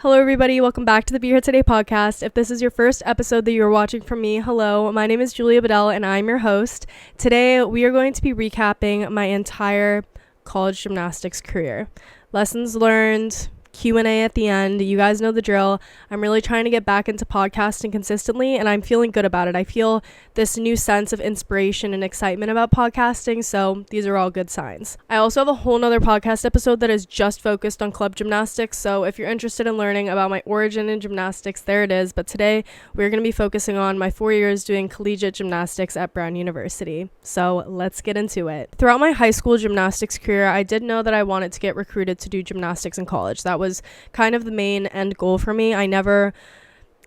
Hello, everybody. Welcome back to the Be Here Today podcast. If this is your first episode that you are watching from me, hello. My name is Julia Bedell, and I'm your host. Today, we are going to be recapping my entire college gymnastics career. Lessons learned, Q&A at the end. You guys know the drill. I'm really trying to get back into podcasting consistently, and I'm feeling good about it. I feel this new sense of inspiration and excitement about podcasting, so these are all good signs. I also have a whole nother podcast episode that is just focused on club gymnastics, so if you're interested in learning about my origin in gymnastics, there it is. But today, we're going to be focusing on my 4 years doing collegiate gymnastics at Brown University. So let's get into it. Throughout my high school gymnastics career, I did know that I wanted to get recruited to do gymnastics in college. That was kind of the main end goal for me.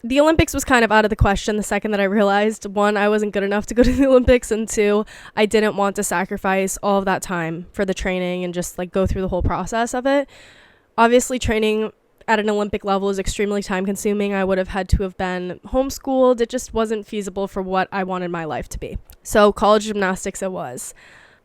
The Olympics was kind of out of the question the second that I realized, one, I wasn't good enough to go to the Olympics, and two, I didn't want to sacrifice all of that time for the training and just go through the whole process of it. Obviously, training at an Olympic level is extremely time consuming. I would have had to have been homeschooled. It just wasn't feasible for what I wanted my life to be. So college gymnastics it was.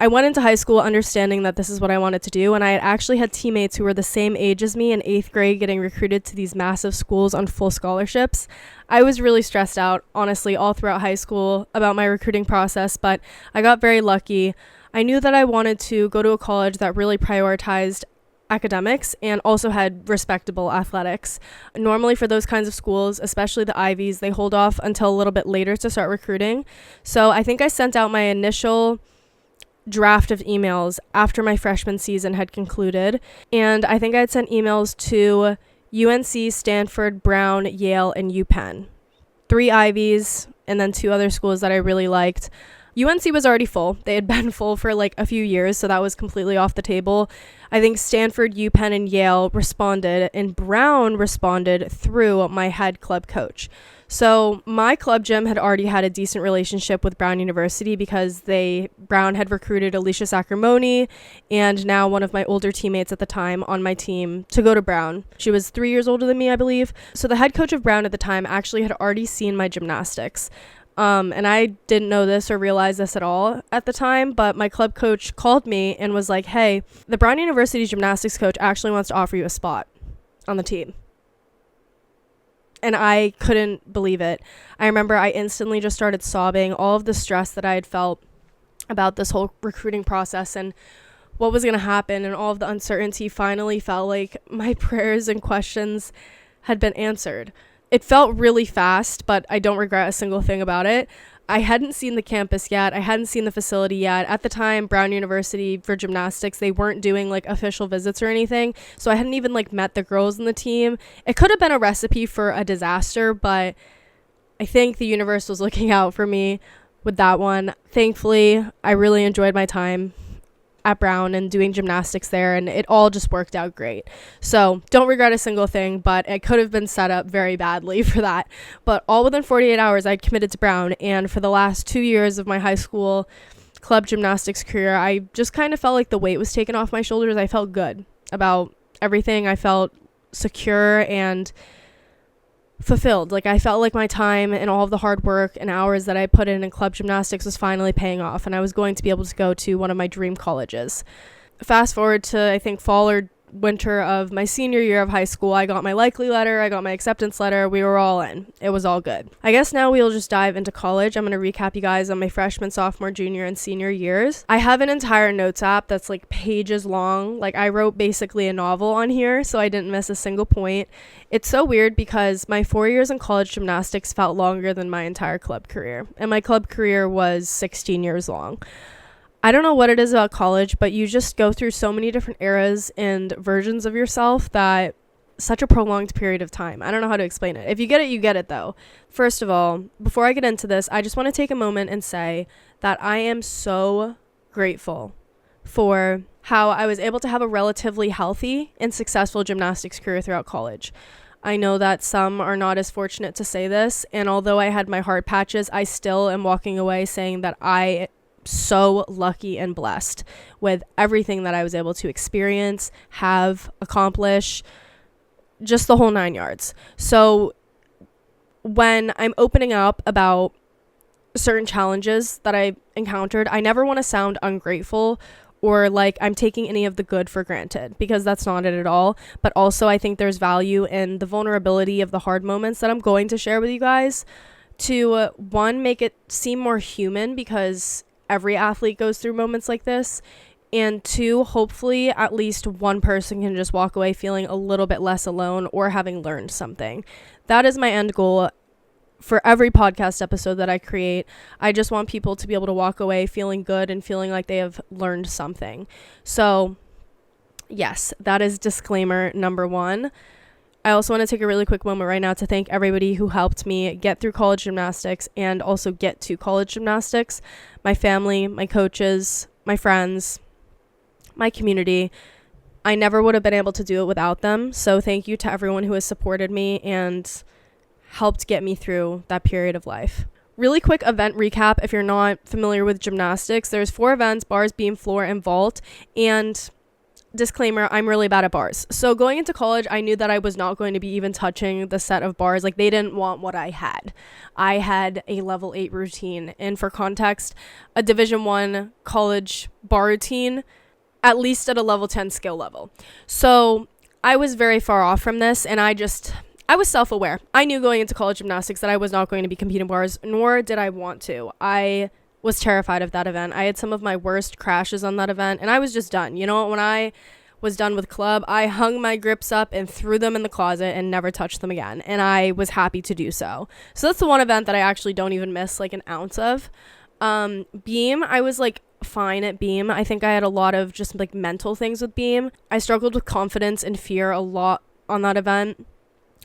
I went into high school understanding that this is what I wanted to do, and I had actually had teammates who were the same age as me in 8th grade getting recruited to these massive schools on full scholarships. I was really stressed out, honestly, all throughout high school about my recruiting process, but I got very lucky. I knew that I wanted to go to a college that really prioritized academics and also had respectable athletics. Normally for those kinds of schools, especially the Ivies, they hold off until a little bit later to start recruiting. So I think I sent out my initial draft of emails after my freshman season had concluded, and I think I had sent emails to UNC, Stanford, Brown, Yale, and UPenn. 3 Ivies, and then 2 other schools that I really liked. UNC was already full. They had been full for a few years, so that was completely off the table. I think Stanford, UPenn, and Yale responded, and Brown responded through my head club coach. So my club gym had already had a decent relationship with Brown University because Brown had recruited Alicia Sacramone and now one of my older teammates at the time on my team to go to Brown. She was 3 years older than me, I believe. So the head coach of Brown at the time actually had already seen my gymnastics. And I didn't know this or realize this at all at the time, but my club coach called me and was like, hey, the Brown University gymnastics coach actually wants to offer you a spot on the team. And I couldn't believe it. I remember I instantly just started sobbing, all of the stress that I had felt about this whole recruiting process and what was going to happen, and all of the uncertainty finally felt like my prayers and questions had been answered. It felt really fast, but I don't regret a single thing about it. I hadn't seen the campus yet. I hadn't seen the facility yet. At the time, Brown University for gymnastics, they weren't doing official visits or anything. So I hadn't even met the girls in the team. It could have been a recipe for a disaster, but I think the universe was looking out for me with that one. Thankfully, I really enjoyed my time at Brown and doing gymnastics there, and it all just worked out great. So don't regret a single thing, but it could have been set up very badly for that. But all within 48 hours, I committed to Brown, and for the last 2 years of my high school club gymnastics career, I just kind of felt like the weight was taken off my shoulders. I felt good about everything. I felt secure and fulfilled. I felt like my time and all of the hard work and hours that I put in club gymnastics was finally paying off, and I was going to be able to go to one of my dream colleges. Fast forward to, I think, fall or winter of my senior year of high school, I got my likely letter, I got my acceptance letter, we were all in. It was all good. I guess now we'll just dive into college. I'm going to recap you guys on my freshman, sophomore, junior, and senior years. I have an entire notes app that's pages long. I wrote basically a novel on here, so I didn't miss a single point. It's so weird because my 4 years in college gymnastics felt longer than my entire club career, and my club career was 16 years long. I don't know what it is about college, but you just go through so many different eras and versions of yourself that such a prolonged period of time. I don't know how to explain it. If you get it, you get it though. First of all, before I get into this, I just want to take a moment and say that I am so grateful for how I was able to have a relatively healthy and successful gymnastics career throughout college. I know that some are not as fortunate to say this, and although I had my hard patches, I still am walking away saying that I so lucky and blessed with everything that I was able to experience, have, accomplish, just the whole 9 yards. So when I'm opening up about certain challenges that I encountered, I never want to sound ungrateful or like I'm taking any of the good for granted, because that's not it at all. But also I think there's value in the vulnerability of the hard moments that I'm going to share with you guys to one, make it seem more human, because every athlete goes through moments like this, and two, hopefully at least one person can just walk away feeling a little bit less alone or having learned something. That is my end goal for every podcast episode that I create. I just want people to be able to walk away feeling good and feeling like they have learned something. So yes, that is disclaimer number one. I also want to take a really quick moment right now to thank everybody who helped me get through college gymnastics and also get to college gymnastics. My family, my coaches, my friends, my community. I never would have been able to do it without them. So thank you to everyone who has supported me and helped get me through that period of life. Really quick event recap if you're not familiar with gymnastics. There's 4 events: bars, beam, floor, and vault. And disclaimer, I'm really bad at bars. So going into college, I knew that I was not going to be even touching the set of bars. Like, they didn't want what I had. I had a level 8 routine. And for context, a Division 1 college bar routine, at least at a level 10 skill level. So I was very far off from this, and I was self-aware. I knew going into college gymnastics that I was not going to be competing bars, nor did I want to. I was terrified of that event. I had some of my worst crashes on that event, and I was just done. You know, when I was done with club, I hung my grips up and threw them in the closet and never touched them again, and I was happy to do so. So that's the one event that I actually don't even miss like an ounce of. Beam, I was like fine at beam. I think I had a lot of just like mental things with beam. I struggled with confidence and fear a lot on that event,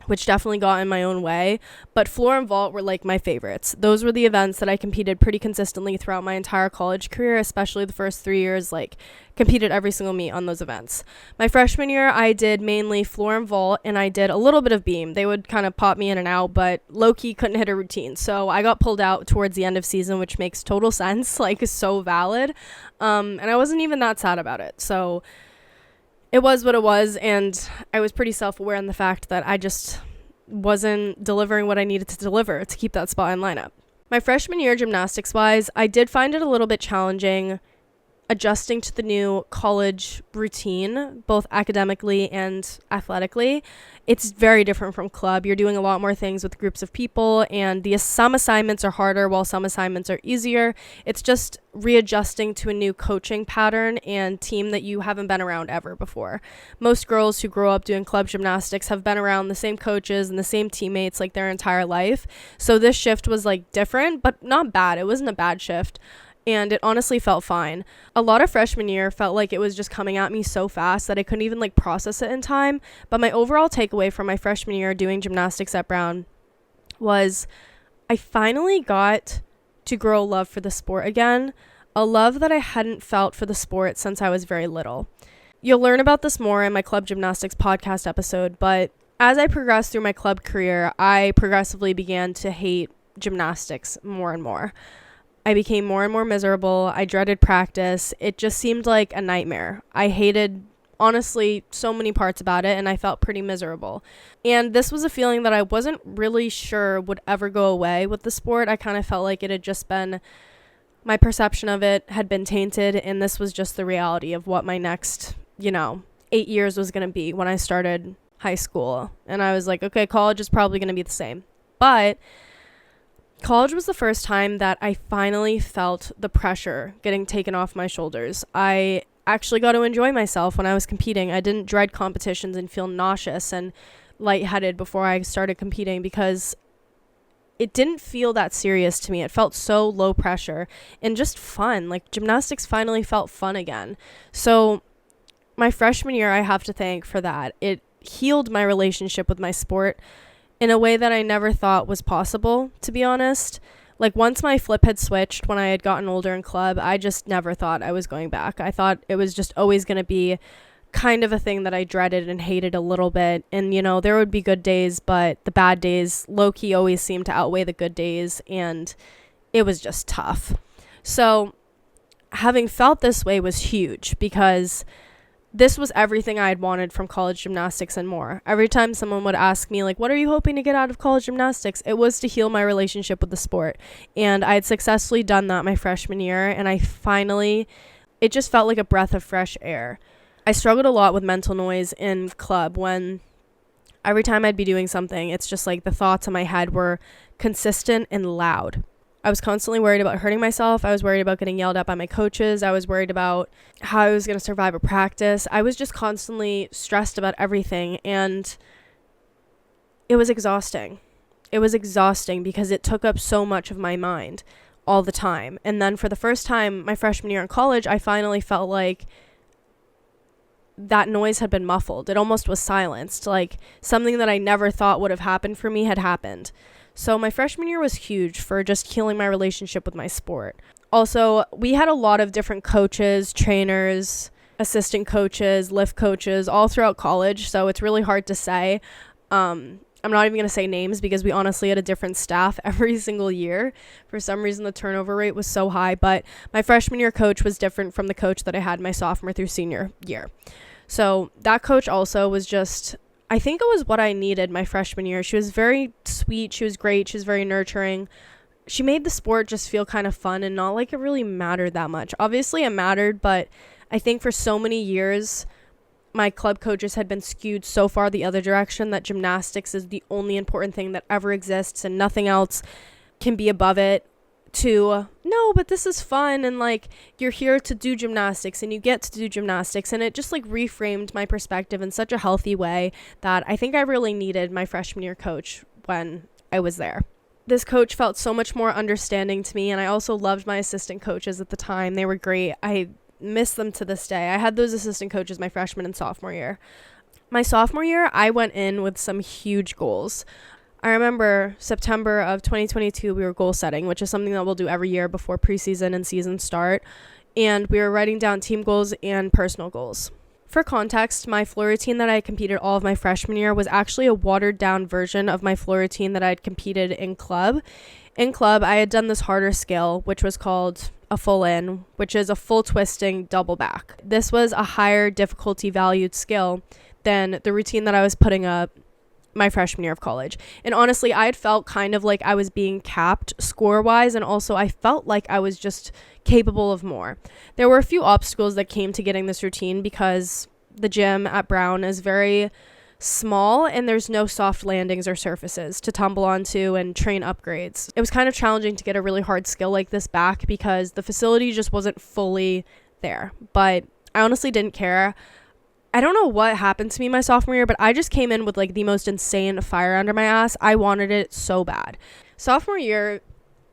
which definitely got in my own way. But floor and vault were like my favorites. Those were the events that I competed pretty consistently throughout my entire college career, especially the first 3 years, like competed every single meet on those events. My freshman year, I did mainly floor and vault, and I did a little bit of beam. They would kind of pop me in and out, but low-key couldn't hit a routine. So I got pulled out towards the end of season, which makes total sense, like so valid. And I wasn't even that sad about it. So it was what it was, and I was pretty self-aware in the fact that I just wasn't delivering what I needed to deliver to keep that spot in lineup. My freshman year, gymnastics-wise, I did find it a little bit challenging adjusting to the new college routine, both academically and athletically. It's very different from club. You're doing a lot more things with groups of people, and some assignments are harder while some assignments are easier. It's just readjusting to a new coaching pattern and team that you haven't been around ever before. Most girls who grow up doing club gymnastics have been around the same coaches and the same teammates like their entire life. So this shift was like different, but not bad. It wasn't a bad shift. And it honestly felt fine. A lot of freshman year felt like it was just coming at me so fast that I couldn't even like process it in time. But my overall takeaway from my freshman year doing gymnastics at Brown was I finally got to grow a love for the sport again, a love that I hadn't felt for the sport since I was very little. You'll learn about this more in my club gymnastics podcast episode, but as I progressed through my club career, I progressively began to hate gymnastics more and more. I became more and more miserable. I dreaded practice. It just seemed like a nightmare. I hated, honestly, so many parts about it, and I felt pretty miserable. And this was a feeling that I wasn't really sure would ever go away with the sport. I kind of felt like it had just been, my perception of it had been tainted, and this was just the reality of what my next, 8 years was going to be when I started high school. And I was like, okay, college is probably going to be the same. But college was the first time that I finally felt the pressure getting taken off my shoulders. I actually got to enjoy myself when I was competing. I didn't dread competitions and feel nauseous and lightheaded before I started competing because it didn't feel that serious to me. It felt so low pressure and just fun. Like, gymnastics finally felt fun again. So my freshman year, I have to thank for that. It healed my relationship with my sport in a way that I never thought was possible, to be honest. Like, once my flip had switched when I had gotten older in club, I just never thought I was going back. I thought it was just always going to be kind of a thing that I dreaded and hated a little bit. And, there would be good days, but the bad days low-key always seemed to outweigh the good days, and it was just tough. So having felt this way was huge because this was everything I had wanted from college gymnastics and more. Every time someone would ask me, like, what are you hoping to get out of college gymnastics? It was to heal my relationship with the sport. And I had successfully done that my freshman year. And I finally it just felt like a breath of fresh air. I struggled a lot with mental noise in club when every time I'd be doing something, it's just like the thoughts in my head were consistent and loud. I was constantly worried about hurting myself. I was worried about getting yelled at by my coaches. I was worried about how I was going to survive a practice. I was just constantly stressed about everything, and it was exhausting. It was exhausting because it took up so much of my mind all the time. And then for the first time my freshman year in college, I finally felt like that noise had been muffled. It almost was silenced. Like something that I never thought would have happened for me had happened. So my freshman year was huge for just healing my relationship with my sport. Also, we had a lot of different coaches, trainers, assistant coaches, lift coaches all throughout college. So it's really hard to say. I'm not even going to say names because we honestly had a different staff every single year. For some reason, the turnover rate was so high. But my freshman year coach was different from the coach that I had my sophomore through senior year. So that coach also was just, I think it was what I needed my freshman year. She was very sweet. She was great. She was very nurturing. She made the sport just feel kind of fun and not like it really mattered that much. Obviously, it mattered, but I think for so many years, my club coaches had been skewed so far the other direction that gymnastics is the only important thing that ever exists and nothing else can be above it, to no, but this is fun and like you're here to do gymnastics and you get to do gymnastics. And it just like reframed my perspective in such a healthy way that I think I really needed my freshman year coach when I was there. This coach felt so much more understanding to me, and I also loved my assistant coaches at the time. They were great. I miss them to this day. I had those assistant coaches my freshman and sophomore year. My sophomore year, I went in with some huge goals. I remember September of 2022, we were goal setting, which is something that we'll do every year before preseason and season start. And we were writing down team goals and personal goals. For context, my floor routine that I competed all of my freshman year was actually a watered down version of my floor routine that I had competed in club. In club, I had done this harder skill, which was called a full in, which is a full twisting double back. This was a higher difficulty valued skill than the routine that I was putting up my freshman year of college. And honestly, I had felt kind of like I was being capped score-wise, and also I felt like I was just capable of more. There were a few obstacles that came to getting this routine because the gym at Brown is very small and there's no soft landings or surfaces to tumble onto and train upgrades. It was kind of challenging to get a really hard skill like this back because the facility just wasn't fully there. But I honestly didn't care. I don't know what happened to me my sophomore year, but I just came in with like the most insane fire under my ass. I wanted it so bad. Sophomore year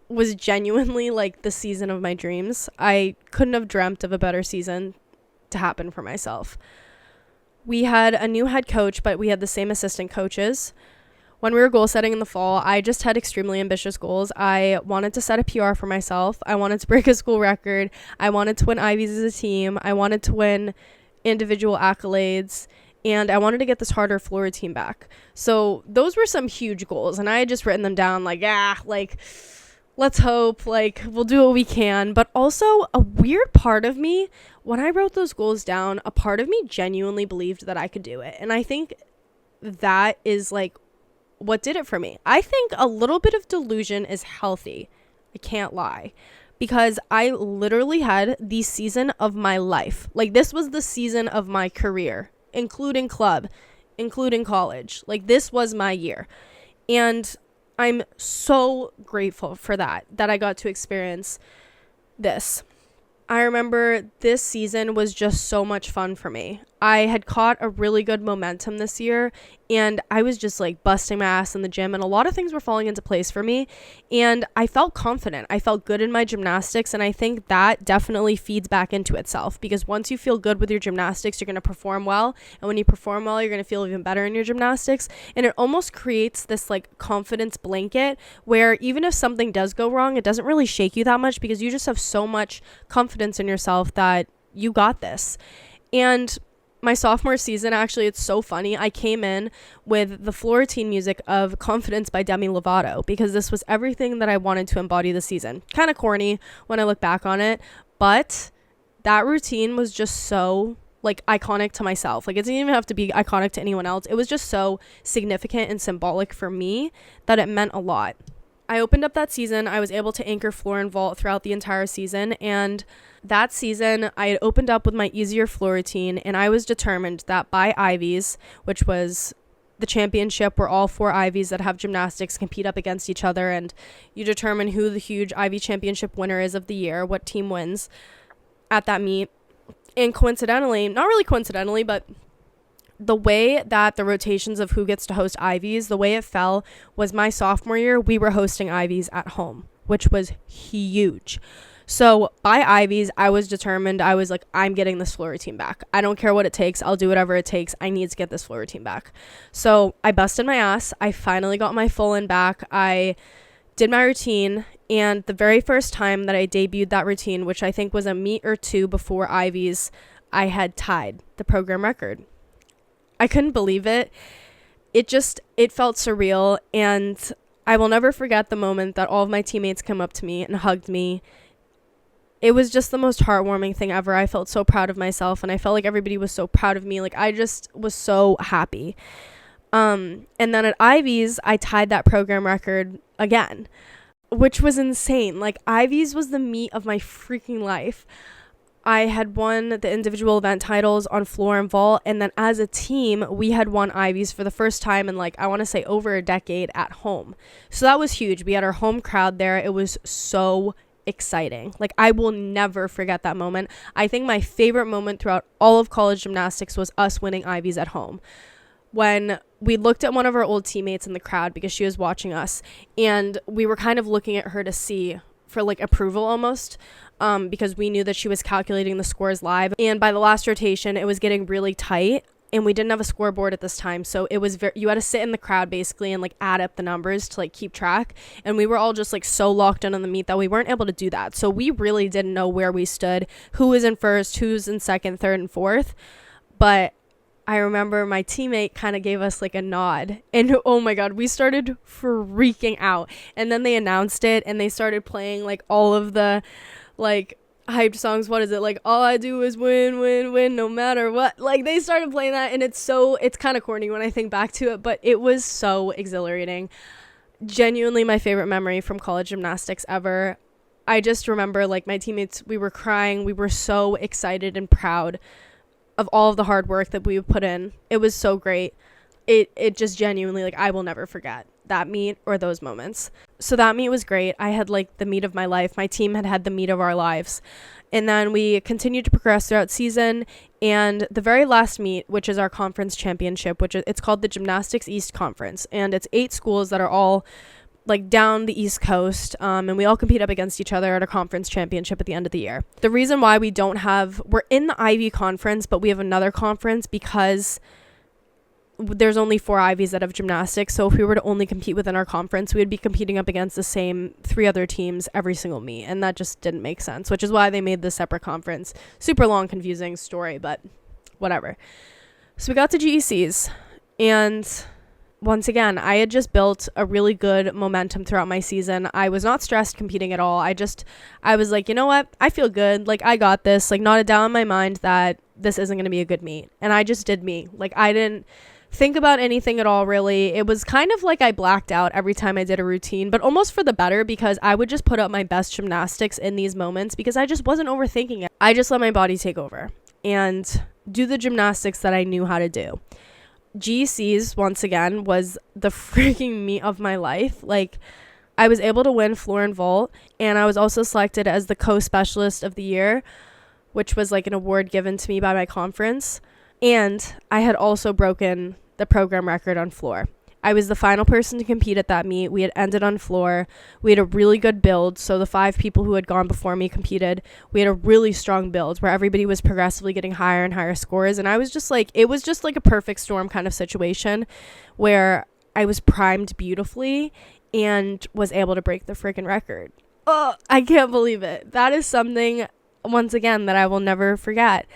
was genuinely like the season of my dreams. I couldn't have dreamt of a better season to happen for myself. We had a new head coach, but we had the same assistant coaches. When we were goal setting in the fall, I just had extremely ambitious goals. I wanted to set a PR for myself. I wanted to break a school record. I wanted to win Ivies as a team. I wanted to win individual accolades, and I wanted to get this harder floor routine back. So those were some huge goals, and I had just written them down like, let's hope, like we'll do what we can. But also a weird part of me, when I wrote those goals down, a part of me genuinely believed that I could do it. And I think that is like what did it for me. I think a little bit of delusion is healthy. I can't lie. Because I literally had the season of my life. Like, this was the season of my career, including club, including college. Like, this was my year. And I'm so grateful for that I got to experience this. I remember this season was just so much fun for me. I had caught a really good momentum this year, and I was just like busting my ass in the gym, and a lot of things were falling into place for me, and I felt confident. I felt good in my gymnastics, and I think that definitely feeds back into itself, because once you feel good with your gymnastics, you're going to perform well, and when you perform well, you're going to feel even better in your gymnastics, and it almost creates this like confidence blanket where even if something does go wrong, it doesn't really shake you that much because you just have so much confidence in yourself that you got this. And my sophomore season, actually, it's so funny. I came in with the floor routine music of Confidence by Demi Lovato because this was everything that I wanted to embody this season. Kind of corny when I look back on it, but that routine was just so like iconic to myself. Like, it didn't even have to be iconic to anyone else. It was just so significant and symbolic for me that it meant a lot. I opened up that season. I was able to anchor floor and vault throughout the entire season. And that season, I had opened up with my easier floor routine, and I was determined that by Ivies, which was the championship where all 4 Ivies that have gymnastics compete up against each other, and you determine who the huge Ivy championship winner is of the year, what team wins at that meet. And coincidentally, not really coincidentally, but the way that the rotations of who gets to host Ivies, the way it fell was my sophomore year, we were hosting Ivies at home, which was huge. So by Ivies, I was determined. I was like, I'm getting this floor routine back. I don't care what it takes. I'll do whatever it takes. I need to get this floor routine back. So I busted my ass. I finally got my full in back. I did my routine. And the very first time that I debuted that routine, which I think was a meet or 2 before Ivies, I had tied the program record. I couldn't believe it. It felt surreal. And I will never forget the moment that all of my teammates came up to me and hugged me. It was just the most heartwarming thing ever. I felt so proud of myself, and I felt like everybody was so proud of me. Like, I just was so happy. And then at Ivies, I tied that program record again, which was insane. Like, Ivies was the meet of my freaking life. I had won the individual event titles on floor and vault, and then as a team, we had won Ivies for the first time in, like, I want to say over a decade at home. So that was huge. We had our home crowd there. It was so exciting. Like, I will never forget that moment. I think my favorite moment throughout all of college gymnastics was us winning Ivies at home. When we looked at one of our old teammates in the crowd because she was watching us, and we were kind of looking at her to see for like approval almost, because we knew that she was calculating the scores live. And by the last rotation, it was getting really tight, and we didn't have a scoreboard at this time, so it was you had to sit in the crowd basically and like add up the numbers to like keep track. And we were all just like so locked in on the meet that we weren't able to do that. So we really didn't know where we stood, who was in first, who's in second, third, and fourth. But I remember my teammate kind of gave us like a nod, and oh my god, we started freaking out. And then they announced it, and they started playing like all of the like hyped songs. What is it, like, all I do is win, win, win, no matter what. Like, they started playing that, and it's kind of corny when I think back to it, but it was so exhilarating. Genuinely my favorite memory from college gymnastics ever. I just remember like my teammates, we were crying. We were so excited and proud of all of the hard work that we put in. It was so great. It just genuinely, like, I will never forget that meet or those moments. So that meet was great. I had like the meet of my life. My team had the meet of our lives. And then we continued to progress throughout season, and the very last meet, which is our conference championship, it's called the Gymnastics East Conference, and it's 8 schools that are all like down the East Coast, and we all compete up against each other at a conference championship at the end of the year. The reason why we're in the Ivy conference, but we have another conference because there's only 4 Ivies that have gymnastics. So if we were to only compete within our conference, we would be competing up against the same 3 other teams every single meet, and that just didn't make sense, which is why they made this separate conference. Super long, confusing story, but whatever. So we got to GECs, and once again, I had just built a really good momentum throughout my season. I was not stressed competing at all. I was like, you know what? I feel good. Like, I got this. Like, not a doubt in my mind that this isn't going to be a good meet. And I just did me. Like, I didn't think about anything at all, really. It was kind of like I blacked out every time I did a routine, but almost for the better, because I would just put up my best gymnastics in these moments because I just wasn't overthinking it. I just let my body take over and do the gymnastics that I knew how to do. GCs, once again, was the freaking meet of my life. Like, I was able to win floor and vault, and I was also selected as the co-specialist of the year, which was like an award given to me by my conference. And I had also broken the program record on floor. I was the final person to compete at that meet. We had ended on floor. We had a really good build. So the 5 people who had gone before me competed. We had a really strong build where everybody was progressively getting higher and higher scores. And I was just like, it was just like a perfect storm kind of situation where I was primed beautifully and was able to break the freaking record. Oh, I can't believe it. That is something, once again, that I will never forget.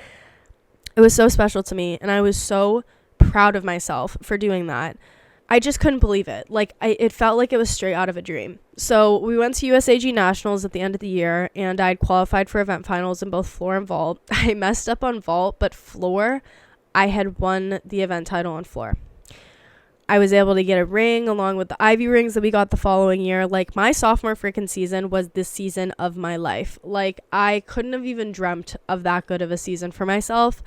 It was so special to me, and I was so proud of myself for doing that. I just couldn't believe it. Like, it felt like it was straight out of a dream. So we went to USAG Nationals at the end of the year, and I'd qualified for event finals in both floor and vault. I messed up on vault, but floor, I had won the event title on floor. I was able to get a ring along with the Ivy rings that we got the following year. Like, my sophomore freaking season was the season of my life. Like, I couldn't have even dreamt of that good of a season for myself.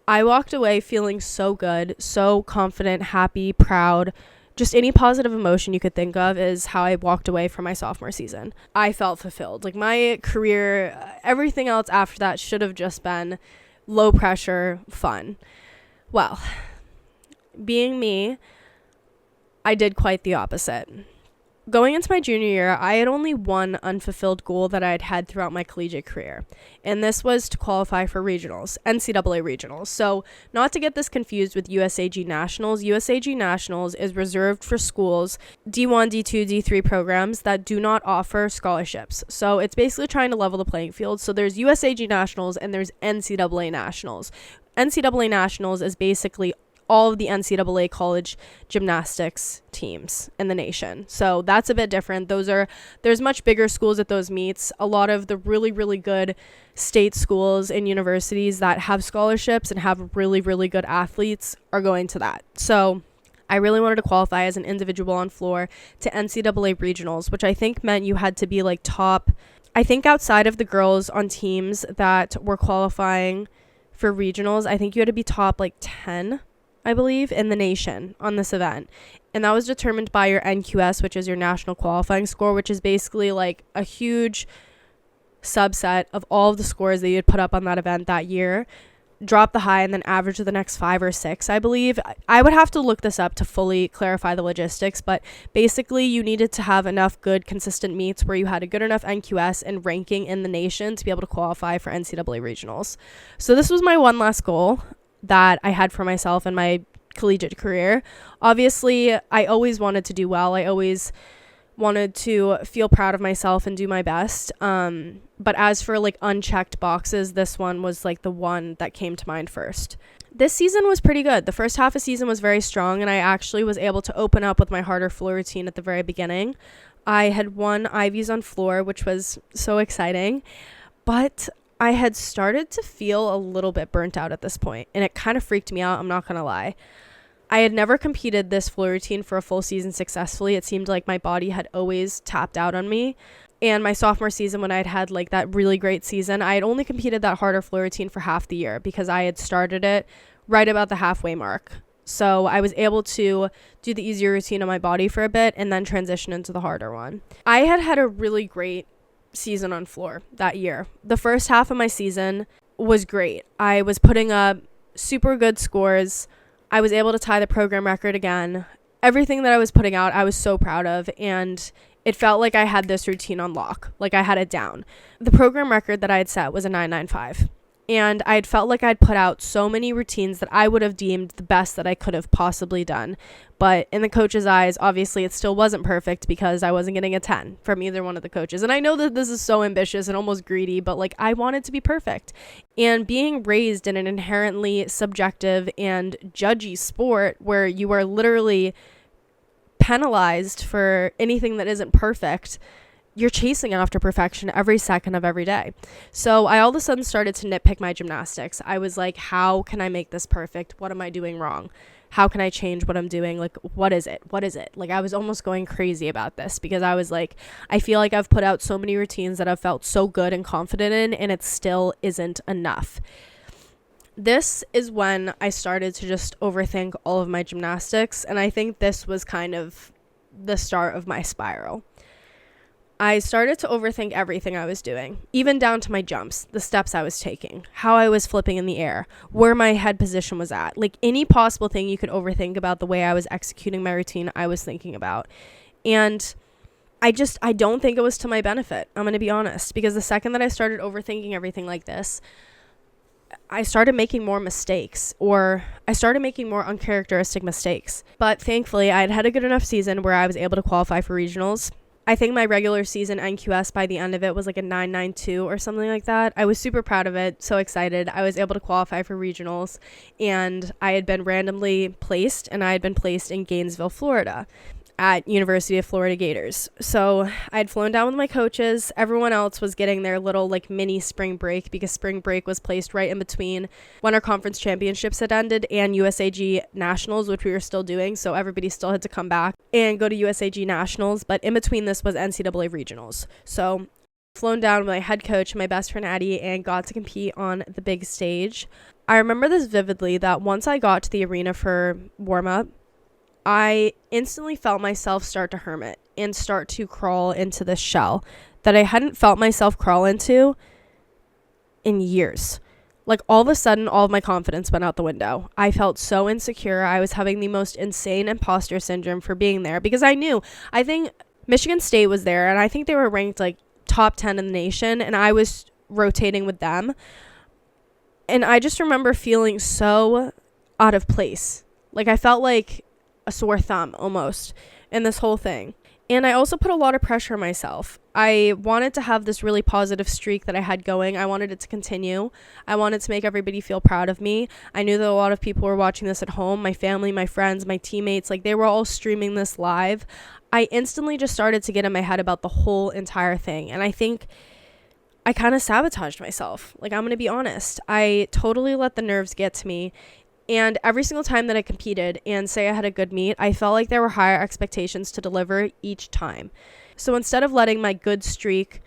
I walked away feeling so good, so confident, happy, proud. Just any positive emotion you could think of is how I walked away from my sophomore season. I felt fulfilled. Like, my career, everything else after that should have just been low pressure, fun. Well, being me, I did quite the opposite. Going into my junior year, I had only one unfulfilled goal that I had had throughout my collegiate career, and this was to qualify for regionals, NCAA regionals. So, not to get this confused with USAG Nationals, USAG Nationals is reserved for schools, D1, D2, D3 programs that do not offer scholarships. So, it's basically trying to level the playing field. So, there's USAG Nationals and there's NCAA Nationals. NCAA Nationals is basically all of the NCAA college gymnastics teams in the nation. So that's a bit different. There's much bigger schools at those meets. A lot of the really, really good state schools and universities that have scholarships and have really, really good athletes are going to that. So I really wanted to qualify as an individual on floor to NCAA regionals, which I think meant you had to be like top. I think outside of the girls on teams that were qualifying for regionals, I think you had to be top like 10, I believe, in the nation on this event. And that was determined by your NQS, which is your national qualifying score, which is basically like a huge subset of all of the scores that you had put up on that event that year. Drop the high and then average the next 5 or 6, I believe. I would have to look this up to fully clarify the logistics, but basically you needed to have enough good, consistent meets where you had a good enough NQS and ranking in the nation to be able to qualify for NCAA regionals. So this was my one last goal that I had for myself in my collegiate career. Obviously, I always wanted to do well. I always wanted to feel proud of myself and do my best. But as for like unchecked boxes, this one was like the one that came to mind first. This season was pretty good. The first half of season was very strong, and I actually was able to open up with my harder floor routine at the very beginning. I had won Ivies on floor, which was so exciting, but I had started to feel a little bit burnt out at this point, and it kind of freaked me out, I'm not gonna lie. I had never competed this floor routine for a full season successfully. It seemed like my body had always tapped out on me. And my sophomore season, when I'd had like that really great season, I had only competed that harder floor routine for half the year because I had started it right about the halfway mark. So I was able to do the easier routine on my body for a bit and then transition into the harder one. I had a really great season on floor that year. The first half of my season was great. I was putting up super good scores. I was able to tie the program record again. Everything that I was putting out, I was so proud of, and it felt like I had this routine on lock, like I had it down. The program record that I had set was a 995, and I had felt like I'd put out so many routines that I would have deemed the best that I could have possibly done. But in the coach's eyes, obviously it still wasn't perfect because I wasn't getting a 10 from either one of the coaches. And I know that this is so ambitious and almost greedy, but like I wanted to be perfect. And being raised in an inherently subjective and judgy sport where you are literally penalized for anything that isn't perfect, you're chasing after perfection every second of every day. So I all of a sudden started to nitpick my gymnastics. I was like, how can I make this perfect? What am I doing wrong? How can I change what I'm doing? Like, what is it? What is it? Like, I was almost going crazy about this because I was like, I feel like I've put out so many routines that I've felt so good and confident in, and it still isn't enough. This is when I started to just overthink all of my gymnastics, and I think this was kind of the start of my spiral. I started to overthink everything I was doing, even down to my jumps, the steps I was taking, how I was flipping in the air, where my head position was at. Like any possible thing you could overthink about the way I was executing my routine, I was thinking about. And I don't think it was to my benefit. I'm going to be honest, because the second that I started overthinking everything like this, I started making more mistakes, or I started making more uncharacteristic mistakes. But thankfully, I had had a good enough season where I was able to qualify for regionals. I think my regular season NQS by the end of it was like a 992 or something like that. I was super proud of it, so excited. I was able to qualify for regionals, and I had been randomly placed, and I had been placed in Gainesville, Florida. at University of Florida Gators. So I had flown down with my coaches. Everyone else was getting their little like mini spring break because spring break was placed right in between when our conference championships had ended and USAG Nationals, which we were still doing. So everybody still had to come back and go to USAG Nationals. But in between this was NCAA Regionals. So flown down with my head coach, my best friend Addie, and got to compete on the big stage. I remember this vividly that once I got to the arena for warm-up, I instantly felt myself start to hermit and start to crawl into this shell that I hadn't felt myself crawl into in years. Like all of a sudden, all of my confidence went out the window. I felt so insecure. I was having the most insane imposter syndrome for being there because I think Michigan State was there and I think they were ranked like top 10 in the nation and I was rotating with them. And I just remember feeling so out of place. Like I felt like a sore thumb almost in this whole thing. And I also put a lot of pressure on myself. I wanted to have this really positive streak that I had going. I wanted it to continue. I wanted to make everybody feel proud of me. I knew that a lot of people were watching this at home, my family, my friends, my teammates, like they were all streaming this live. I instantly just started to get in my head about the whole entire thing. And I think I kind of sabotaged myself. Like, I'm going to be honest. I totally let the nerves get to me. And every single time that I competed and say I had a good meet, I felt like there were higher expectations to deliver each time. So instead of letting my good streak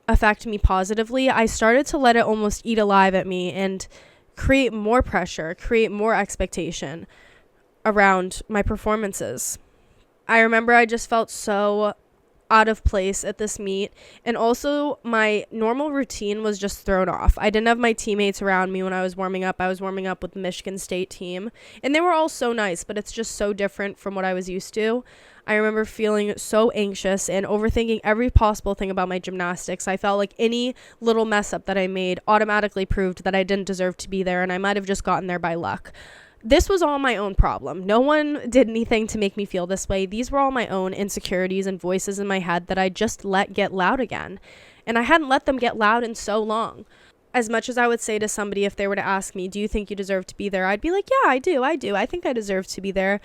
affect me positively, I started to let it almost eat alive at me and create more pressure, create more expectation around my performances. I remember I just felt so out of place at this meet, and also my normal routine was just thrown off. I didn't have my teammates around me when I was warming up. I was warming up with the Michigan State team and they were all so nice, but it's just so different from what I was used to. I remember feeling so anxious and overthinking every possible thing about my gymnastics. I felt like any little mess up that I made automatically proved that I didn't deserve to be there and I might have just gotten there by luck. This was all my own problem. No one did anything to make me feel this way. These were all my own insecurities and voices in my head that I just let get loud again. And I hadn't let them get loud in so long. As much as I would say to somebody if they were to ask me, do you think you deserve to be there? I'd be like, yeah, I do. I think I deserve to be there.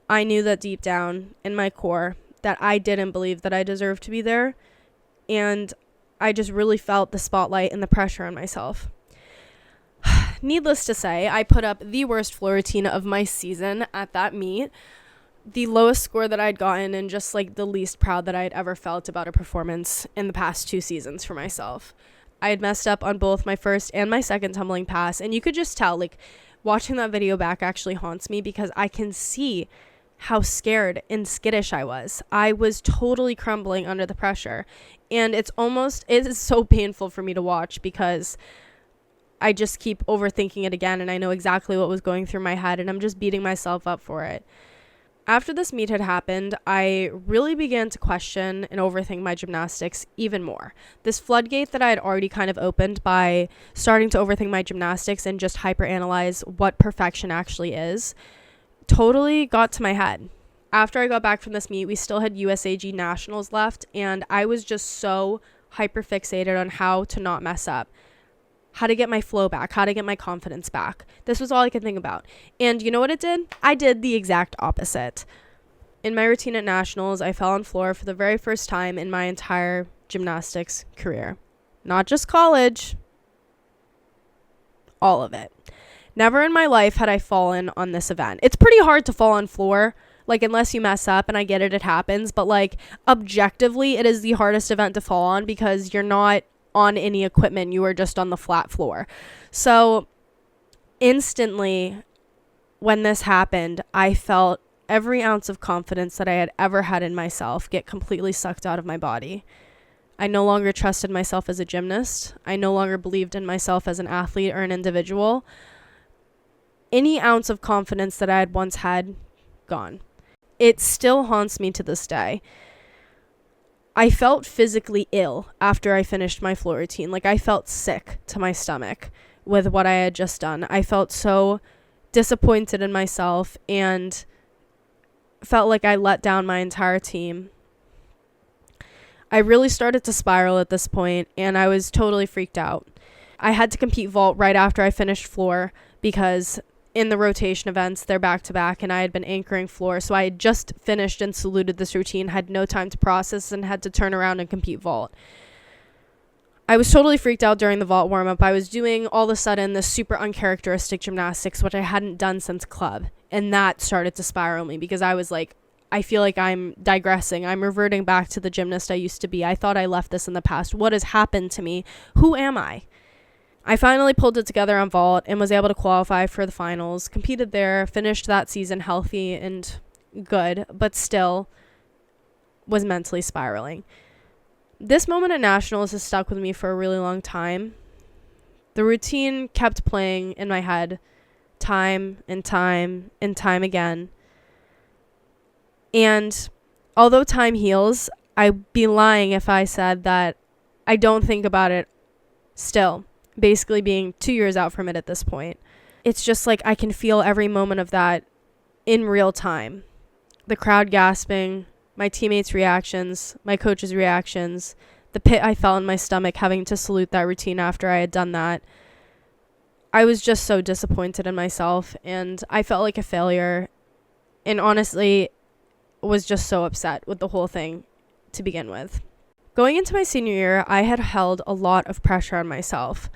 I knew that deep down in my core that I didn't believe that I deserved to be there. And I just really felt the spotlight and the pressure on myself. Needless to say, I put up the worst floor routine of my season at that meet, the lowest score that I'd gotten, and just like the least proud that I'd ever felt about a performance in the past 2 seasons for myself. I had messed up on both my first and my second tumbling pass, and you could just tell, like, watching that video back actually haunts me because I can see how scared and skittish I was. I was totally crumbling under the pressure, and it is so painful for me to watch because I just keep overthinking it again, and I know exactly what was going through my head, and I'm just beating myself up for it. After this meet had happened, I really began to question and overthink my gymnastics even more. This floodgate that I had already kind of opened by starting to overthink my gymnastics and just hyperanalyze what perfection actually is, totally got to my head. After I got back from this meet, we still had USAG Nationals left, and I was just so hyperfixated on how to not mess up, how to get my flow back, how to get my confidence back. This was all I could think about. And you know what it did? I did the exact opposite. In my routine at Nationals, I fell on floor for the very first time in my entire gymnastics career. Not just college, all of it. Never in my life had I fallen on this event. It's pretty hard to fall on floor, like, unless you mess up, and I get it happens, but like, objectively, it is the hardest event to fall on because you're not on any equipment, you are just on the flat floor. So instantly when this happened, I felt every ounce of confidence that I had ever had in myself get completely sucked out of my body. I no longer trusted myself as a gymnast. I no longer believed in myself as an athlete or an individual. Any ounce of confidence that I had once had, gone. It still haunts me to this day. I felt physically ill after I finished my floor routine. Like, I felt sick to my stomach with what I had just done. I felt so disappointed in myself and felt like I let down my entire team. I really started to spiral at this point, and I was totally freaked out. I had to compete vault right after I finished floor because in the rotation events. They're back to back, and I had been anchoring floor. So I had just finished and saluted this routine, had no time to process, and had to turn around and compete vault. I was totally freaked out during the vault warm-up. I was doing all of a sudden this super uncharacteristic gymnastics, which I hadn't done since club. And that started to spiral me because I was like, I feel like I'm digressing. I'm reverting back to the gymnast I used to be. I thought I left this in the past. What has happened to me? Who am I? I finally pulled it together on vault and was able to qualify for the finals, competed there, finished that season healthy and good, but still was mentally spiraling. This moment at nationals has stuck with me for a really long time. The routine kept playing in my head time and time and time again. And although time heals, I'd be lying if I said that I don't think about it still, basically being 2 years out from it at this point. It's just like I can feel every moment of that in real time. The crowd gasping, my teammates' reactions, my coach's reactions, the pit I felt in my stomach having to salute that routine after I had done that. I was just so disappointed in myself, and I felt like a failure, and honestly was just so upset with the whole thing to begin with. Going into my senior year, I had held a lot of pressure on myself.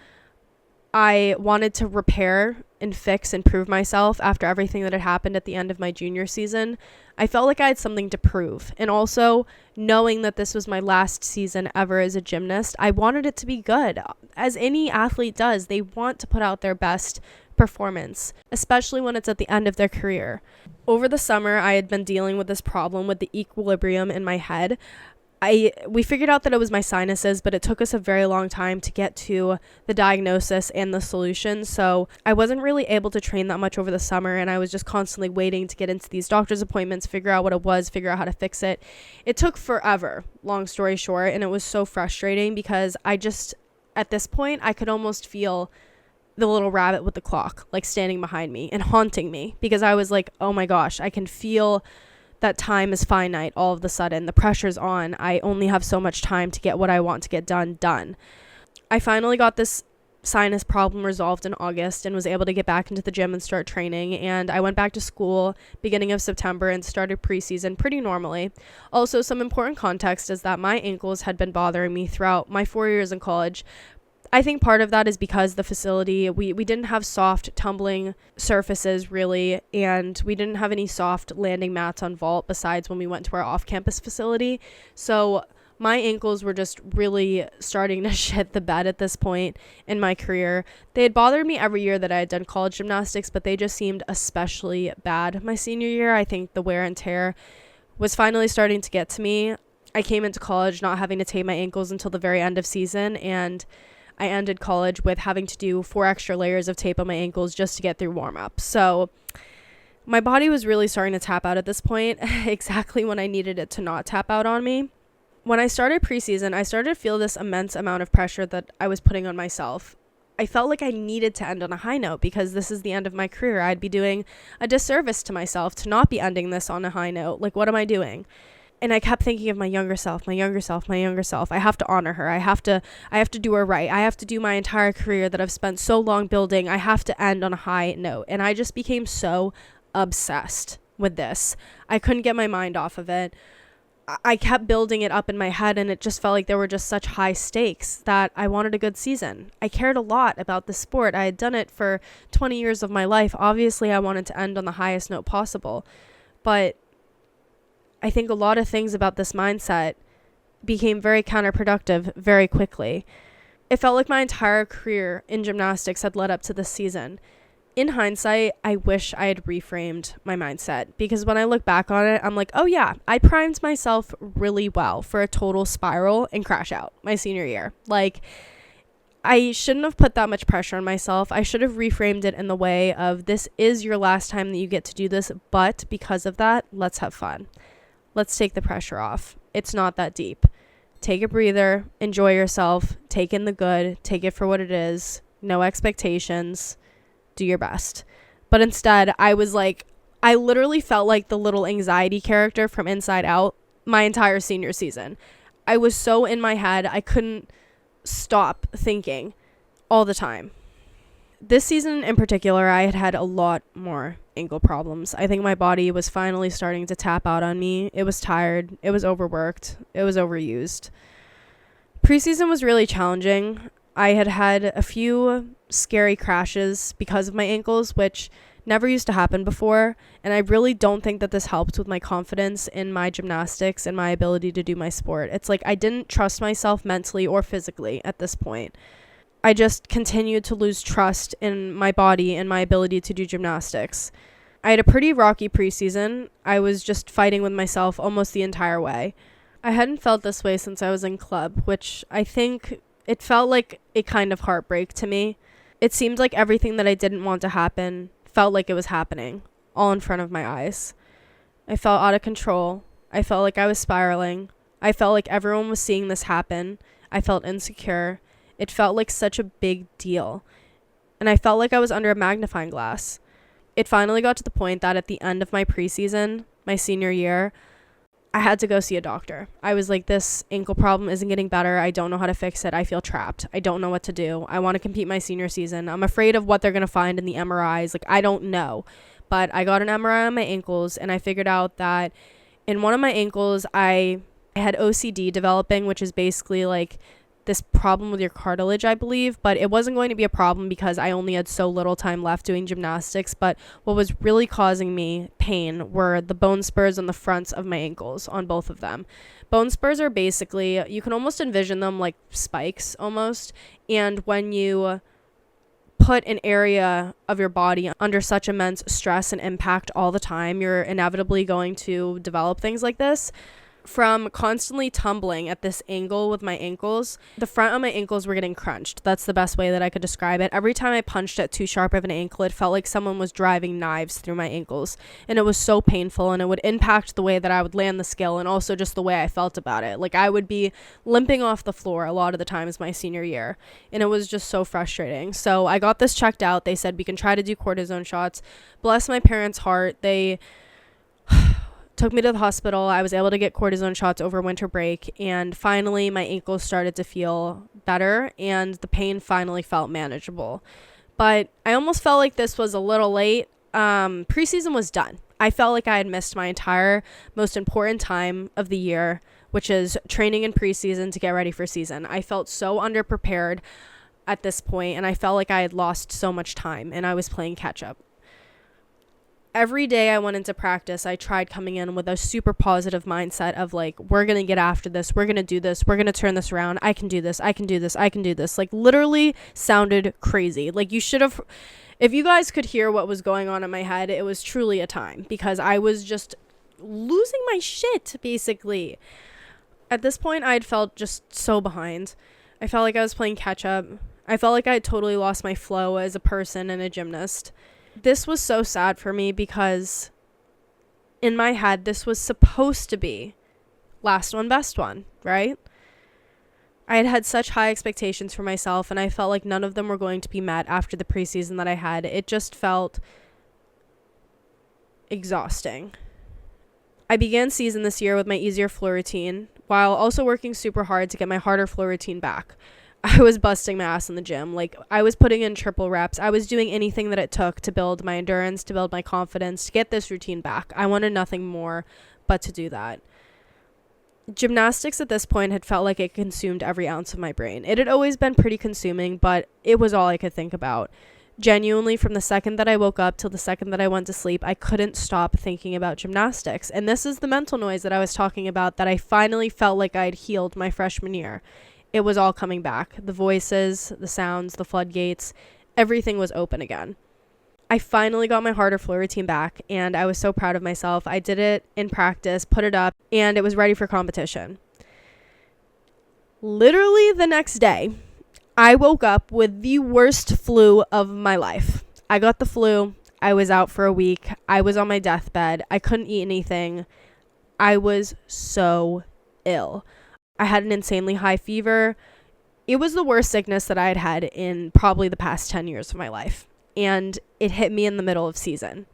I wanted to repair and fix and prove myself after everything that had happened at the end of my junior season. I felt like I had something to prove. And also, knowing that this was my last season ever as a gymnast, I wanted it to be good. As any athlete does, they want to put out their best performance, especially when it's at the end of their career. Over the summer, I had been dealing with this problem with the equilibrium in my head. We figured out that it was my sinuses, but it took us a very long time to get to the diagnosis and the solution. So I wasn't really able to train that much over the summer, and I was just constantly waiting to get into these doctor's appointments, figure out what it was, figure out how to fix it. It took forever, long story short, and it was so frustrating because at this point, I could almost feel the little rabbit with the clock, like standing behind me and haunting me, because I was like, oh my gosh, I can feel that time is finite all of a sudden. The pressure's on. I only have so much time to get what I want to get done. I finally got this sinus problem resolved in August and was able to get back into the gym and start training. And I went back to school beginning of September and started preseason pretty normally. Also, some important context is that my ankles had been bothering me throughout my 4 years in college. I think part of that is because the facility, we didn't have soft tumbling surfaces really, and we didn't have any soft landing mats on vault besides when we went to our off-campus facility. So my ankles were just really starting to shit the bed at this point in my career. They had bothered me every year that I had done college gymnastics, but they just seemed especially bad my senior year. I think the wear and tear was finally starting to get to me. I came into college not having to tape my ankles until the very end of season, and I ended college with having to do 4 extra layers of tape on my ankles just to get through warm-up. So my body was really starting to tap out at this point, exactly when I needed it to not tap out on me. When I started preseason, I started to feel this immense amount of pressure that I was putting on myself. I felt like I needed to end on a high note because this is the end of my career. I'd be doing a disservice to myself to not be ending this on a high note. Like, what am I doing? And I kept thinking of my younger self. I have to honor her. I have to do her right. I have to do my entire career that I've spent so long building. I have to end on a high note. And I just became so obsessed with this. I couldn't get my mind off of it. I kept building it up in my head, and it just felt like there were just such high stakes that I wanted a good season. I cared a lot about the sport. I had done it for 20 years of my life. Obviously, I wanted to end on the highest note possible. But I think a lot of things about this mindset became very counterproductive very quickly. It felt like my entire career in gymnastics had led up to this season. In hindsight, I wish I had reframed my mindset, because when I look back on it, I'm like, oh yeah, I primed myself really well for a total spiral and crash out my senior year. Like, I shouldn't have put that much pressure on myself. I should have reframed it in the way of, this is your last time that you get to do this, but because of that, let's have fun. Let's take the pressure off. It's not that deep. Take a breather, enjoy yourself, take in the good, take it for what it is, no expectations, do your best. But instead, I literally felt like the little anxiety character from Inside Out my entire senior season. I was so in my head, I couldn't stop thinking all the time. This season in particular, I had a lot more ankle problems. I think my body was finally starting to tap out on me. It was tired. It was overworked. It was overused. Preseason was really challenging. I had a few scary crashes because of my ankles, which never used to happen before. And I really don't think that this helped with my confidence in my gymnastics and my ability to do my sport. It's like I didn't trust myself mentally or physically at this point. I just continued to lose trust in my body and my ability to do gymnastics. I had a pretty rocky preseason. I was just fighting with myself almost the entire way. I hadn't felt this way since I was in club, which I think it felt like a kind of heartbreak to me. It seemed like everything that I didn't want to happen felt like it was happening, all in front of my eyes. I felt out of control. I felt like I was spiraling. I felt like everyone was seeing this happen. I felt insecure. It felt like such a big deal. And I felt like I was under a magnifying glass. It finally got to the point that at the end of my preseason, my senior year, I had to go see a doctor. I was like, this ankle problem isn't getting better. I don't know how to fix it. I feel trapped. I don't know what to do. I want to compete my senior season. I'm afraid of what they're going to find in the MRIs. Like, I don't know. But I got an MRI on my ankles, and I figured out that in one of my ankles, I had OCD developing, which is basically like this problem with your cartilage, I believe, but it wasn't going to be a problem because I only had so little time left doing gymnastics. But what was really causing me pain were the bone spurs on the fronts of my ankles, on both of them. Bone spurs are basically, you can almost envision them like spikes almost, and when you put an area of your body under such immense stress and impact all the time, you're inevitably going to develop things like this. From constantly tumbling at this angle with my ankles, the front of my ankles were getting crunched. That's the best way that I could describe it. Every time I punched at too sharp of an ankle, it felt like someone was driving knives through my ankles. And it was so painful, and it would impact the way that I would land the skill and also just the way I felt about it. Like, I would be limping off the floor a lot of the times my senior year. And it was just so frustrating. So I got this checked out. They said we can try to do cortisone shots. Bless my parents' heart. They took me to the hospital. I was able to get cortisone shots over winter break, and finally my ankles started to feel better and the pain finally felt manageable. But I almost felt like this was a little late. Preseason was done. I felt like I had missed my entire most important time of the year, which is training in preseason to get ready for season. I felt so underprepared at this point, and I felt like I had lost so much time and I was playing catch up. Every day I went into practice, I tried coming in with a super positive mindset of like, we're going to get after this. We're going to do this. We're going to turn this around. I can do this. I can do this. I can do this. Like, literally sounded crazy. Like, you should have, if you guys could hear what was going on in my head, it was truly a time because I was just losing my shit, basically. At this point, I had felt just so behind. I felt like I was playing catch up. I felt like I had totally lost my flow as a person and a gymnast. This was so sad for me because in my head, this was supposed to be last one, best one, right? I had such high expectations for myself, and I felt like none of them were going to be met after the preseason that I had. It just felt exhausting. I began season this year with my easier floor routine, while also working super hard to get my harder floor routine back. I was busting my ass in the gym. Like, I was putting in triple reps. I was doing anything that it took to build my endurance, to build my confidence, to get this routine back. I wanted nothing more but to do that. Gymnastics at this point had felt like it consumed every ounce of my brain. It had always been pretty consuming, but it was all I could think about. Genuinely, from the second that I woke up till the second that I went to sleep, I couldn't stop thinking about gymnastics. And this is the mental noise that I was talking about that I finally felt like I'd healed my freshman year. It was all coming back. The voices, the sounds, the floodgates, everything was open again. I finally got my harder floor routine back, and I was so proud of myself. I did it in practice, put it up, and it was ready for competition. Literally the next day, I woke up with the worst flu of my life. I got the flu. I was out for a week. I was on my deathbed. I couldn't eat anything. I was so ill. I had an insanely high fever. It was the worst sickness that I had had in probably the past 10 years of my life. And it hit me in the middle of season.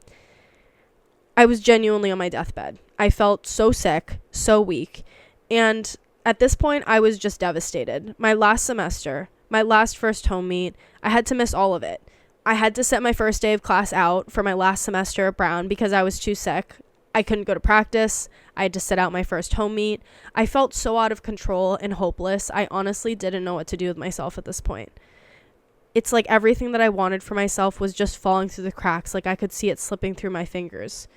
I was genuinely on my deathbed. I felt so sick, so weak. And at this point, I was just devastated. My last semester, my last first home meet, I had to miss all of it. I had to sit my first day of class out for my last semester at Brown because I was too sick. I couldn't go to practice. I had to sit out my first home meet. I felt so out of control and hopeless. I honestly didn't know what to do with myself at this point. It's like everything that I wanted for myself was just falling through the cracks. Like I could see it slipping through my fingers.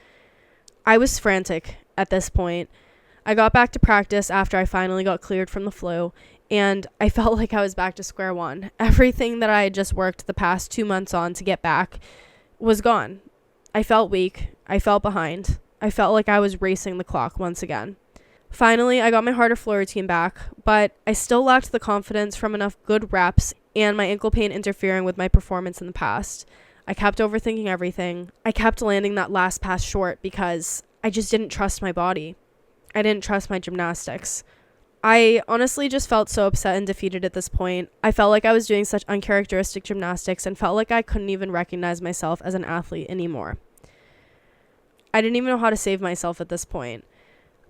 I was frantic at this point. I got back to practice after I finally got cleared from the flu, and I felt like I was back to square one. Everything that I had just worked the past 2 months on to get back was gone. I felt weak. I felt behind. I felt like I was racing the clock once again. Finally, I got my harder floor routine back, but I still lacked the confidence from enough good reps and my ankle pain interfering with my performance in the past. I kept overthinking everything. I kept landing that last pass short because I just didn't trust my body. I didn't trust my gymnastics. I honestly just felt so upset and defeated at this point. I felt like I was doing such uncharacteristic gymnastics and felt like I couldn't even recognize myself as an athlete anymore. I didn't even know how to save myself at this point.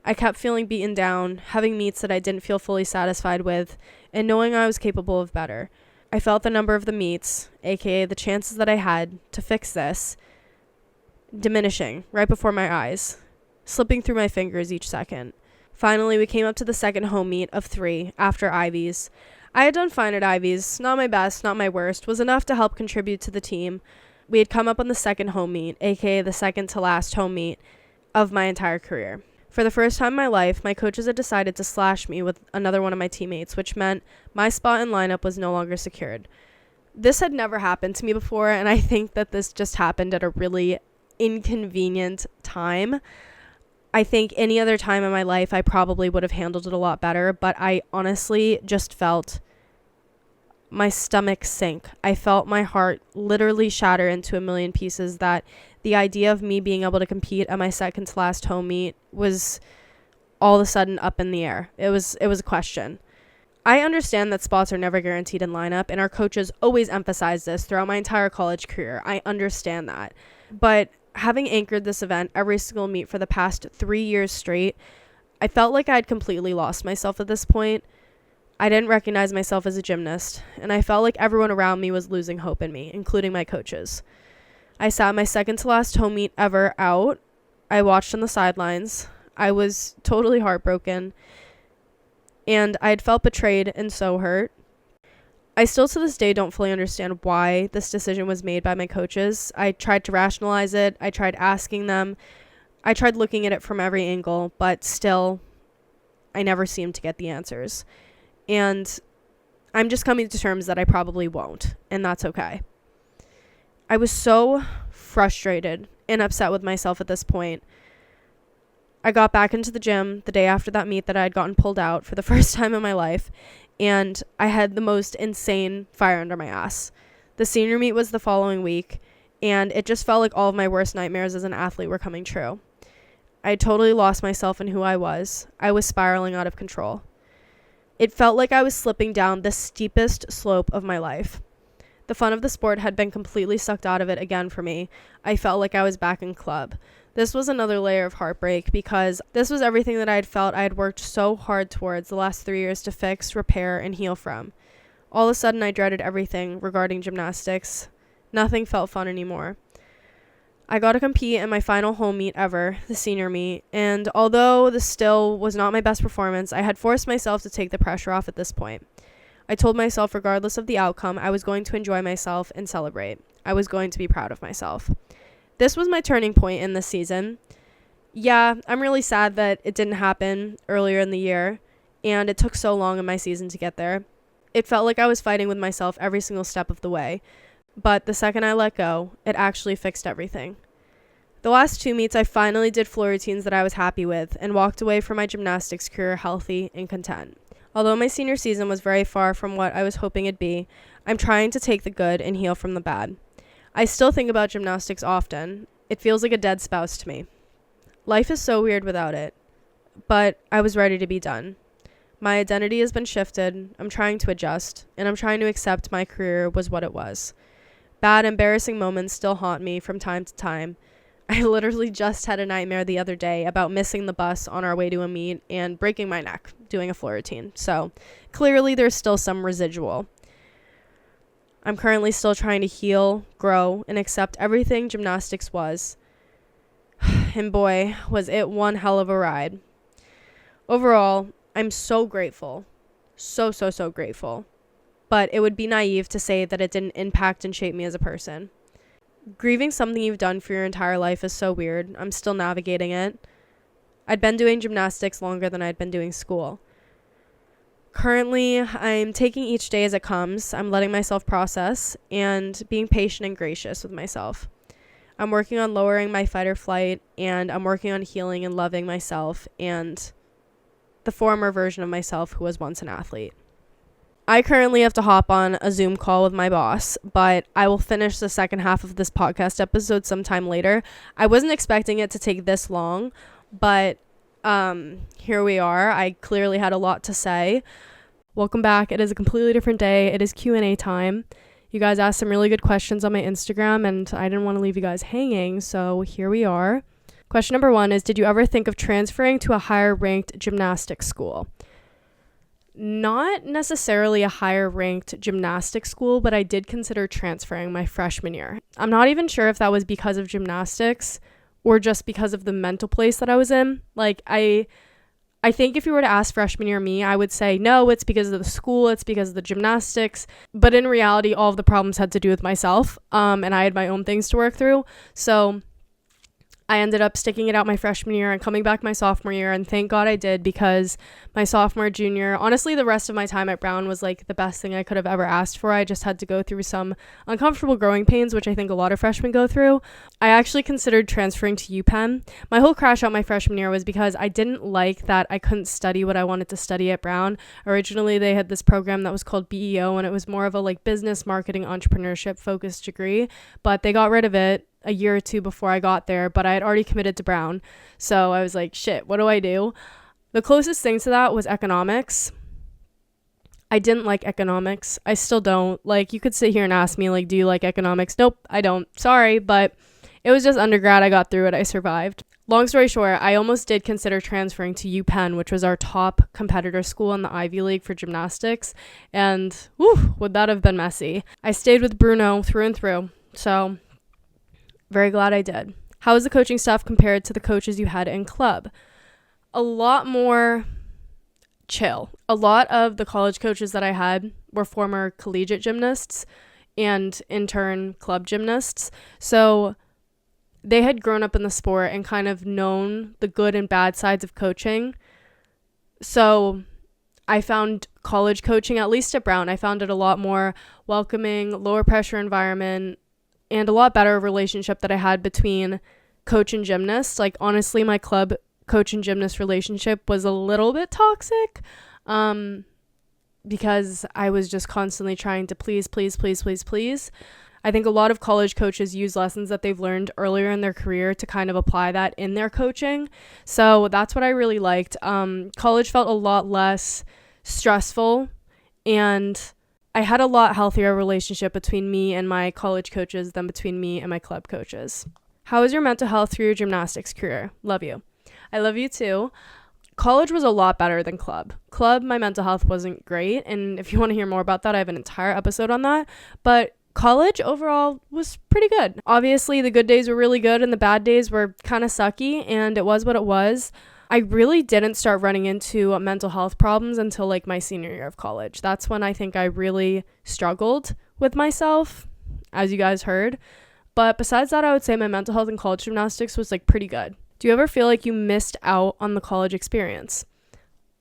I kept feeling beaten down, having meets that I didn't feel fully satisfied with, and knowing I was capable of better. I felt the number of the meets, aka the chances that I had to fix this, diminishing right before my eyes, slipping through my fingers each second. Finally, we came up to the second home meet of 3 after Ivies. I had done fine at Ivies, not my best, not my worst, was enough to help contribute to the team. We had come up on the second home meet, aka the second to last home meet of my entire career. For the first time in my life, my coaches had decided to slash me with another one of my teammates, which meant my spot in lineup was no longer secured. This had never happened to me before, and I think that this just happened at a really inconvenient time. I think any other time in my life, I probably would have handled it a lot better, but I honestly just felt my stomach sink. I felt my heart literally shatter into a million pieces that the idea of me being able to compete at my second to last home meet was all of a sudden up in the air. It was a question. I understand that spots are never guaranteed in lineup, and our coaches always emphasize this throughout my entire college career. I understand that. But having anchored this event every single meet for the past 3 years straight, I felt like I had completely lost myself at this point. I didn't recognize myself as a gymnast, and I felt like everyone around me was losing hope in me, including my coaches. I sat my second to last home meet ever out. I watched on the sidelines. I was totally heartbroken, and I had felt betrayed and so hurt. I still to this day don't fully understand why this decision was made by my coaches. I tried to rationalize it. I tried asking them. I tried looking at it from every angle, but still, I never seemed to get the answers. And I'm just coming to terms that I probably won't, and that's okay. I was so frustrated and upset with myself at this point. I got back into the gym the day after that meet that I had gotten pulled out for the first time in my life, and I had the most insane fire under my ass. The senior meet was the following week, and it just felt like all of my worst nightmares as an athlete were coming true. I had totally lost myself in who I was. I was spiraling out of control. It felt like I was slipping down the steepest slope of my life. The fun of the sport had been completely sucked out of it again for me. I felt like I was back in club. This was another layer of heartbreak because this was everything that I had felt I had worked so hard towards the last 3 years to fix, repair, and heal from. All of a sudden, I dreaded everything regarding gymnastics. Nothing felt fun anymore. I got to compete in my final home meet ever, the senior meet, and although this still was not my best performance, I had forced myself to take the pressure off at this point. I told myself regardless of the outcome, I was going to enjoy myself and celebrate. I was going to be proud of myself. This was my turning point in this season. Yeah, I'm really sad that it didn't happen earlier in the year, and it took so long in my season to get there. It felt like I was fighting with myself every single step of the way. But the second I let go, it actually fixed everything. The last 2 meets, I finally did floor routines that I was happy with and walked away from my gymnastics career healthy and content. Although my senior season was very far from what I was hoping it'd be, I'm trying to take the good and heal from the bad. I still think about gymnastics often. It feels like a dead spouse to me. Life is so weird without it, but I was ready to be done. My identity has been shifted, I'm trying to adjust, and I'm trying to accept my career was what it was. Bad, embarrassing moments still haunt me from time to time. I literally just had a nightmare the other day about missing the bus on our way to a meet and breaking my neck doing a floor routine. So clearly there's still some residual. I'm currently still trying to heal, grow, and accept everything gymnastics was. And boy, was it one hell of a ride. Overall, I'm so grateful. So grateful. But it would be naive to say that it didn't impact and shape me as a person. Grieving something you've done for your entire life is so weird. I'm still navigating it. I'd been doing gymnastics longer than I'd been doing school. Currently, I'm taking each day as it comes. I'm letting myself process and being patient and gracious with myself. I'm working on lowering my fight or flight, and I'm working on healing and loving myself and the former version of myself who was once an athlete. I currently have to hop on a Zoom call with my boss, but I will finish the second half of this podcast episode sometime later. I wasn't expecting it to take this long, but here we are. I clearly had a lot to say. Welcome back. It is a completely different day. It is Q&A time. You guys asked some really good questions on my Instagram, and I didn't want to leave you guys hanging, so here we are. Question number 1 is, did you ever think of transferring to a higher ranked gymnastics school? Not necessarily a higher ranked gymnastics school, but I did consider transferring my freshman year. I'm not even sure if that was because of gymnastics or just because of the mental place that I was in. Like, I think if you were to ask freshman year me, I would say, no, it's because of the school, it's because of the gymnastics. But in reality, all of the problems had to do with myself, and I had my own things to work through. So I ended up sticking it out my freshman year and coming back my sophomore year, and thank God I did, because my sophomore, junior, honestly, the rest of my time at Brown was like the best thing I could have ever asked for. I just had to go through some uncomfortable growing pains, which I think a lot of freshmen go through. I actually considered transferring to UPenn. My whole crash out my freshman year was because I didn't like that I couldn't study what I wanted to study at Brown. Originally, they had this program that was called BEO, and it was more of a like business, marketing, entrepreneurship focused degree, but they got rid of it a year or two before I got there, but I had already committed to Brown. So I was like, shit, what do I do? The closest thing to that was economics. I didn't like economics. I still don't. Like, you could sit here and ask me, like, do you like economics? Nope, I don't. Sorry, but it was just undergrad. I got through it. I survived. Long story short, I almost did consider transferring to UPenn, which was our top competitor school in the Ivy League for gymnastics. And, whew, would that have been messy. I stayed with Bruno through and through. So very glad I did. How is the coaching staff compared to the coaches you had in club? A lot more chill. A lot of the college coaches that I had were former collegiate gymnasts and intern club gymnasts. So they had grown up in the sport and kind of known the good and bad sides of coaching. So I found college coaching, at least at Brown, I found it a lot more welcoming, lower pressure environment, and a lot better relationship that I had between coach and gymnast. Like, honestly, my club coach and gymnast relationship was a little bit toxic, because I was just constantly trying to please. I think a lot of college coaches use lessons that they've learned earlier in their career to kind of apply that in their coaching. So that's what I really liked. College felt a lot less stressful, and I had a lot healthier relationship between me and my college coaches than between me and my club coaches. How is your mental health through your gymnastics career? Love you. I love you too. College was a lot better than club. Club, my mental health wasn't great, and if you want to hear more about that, I have an entire episode on that. But college overall was pretty good. Obviously, the good days were really good and the bad days were kind of sucky, and it was what it was. I really didn't start running into mental health problems until like my senior year of college. That's when I think I really struggled with myself, as you guys heard. But besides that, I would say my mental health in college gymnastics was like pretty good. Do you ever feel like you missed out on the college experience?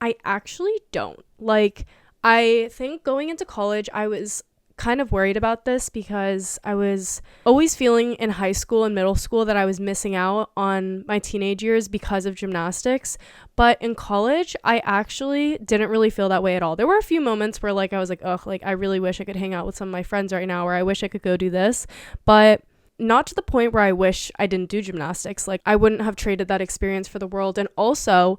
I actually don't. Like, I think going into college, I was kind of worried about this because I was always feeling in high school and middle school that I was missing out on my teenage years because of gymnastics. But in college, I actually didn't really feel that way at all. There were a few moments where like I was like, ugh, like I really wish I could hang out with some of my friends right now, or I wish I could go do this. But not to the point where I wish I didn't do gymnastics. Like, I wouldn't have traded that experience for the world. And also,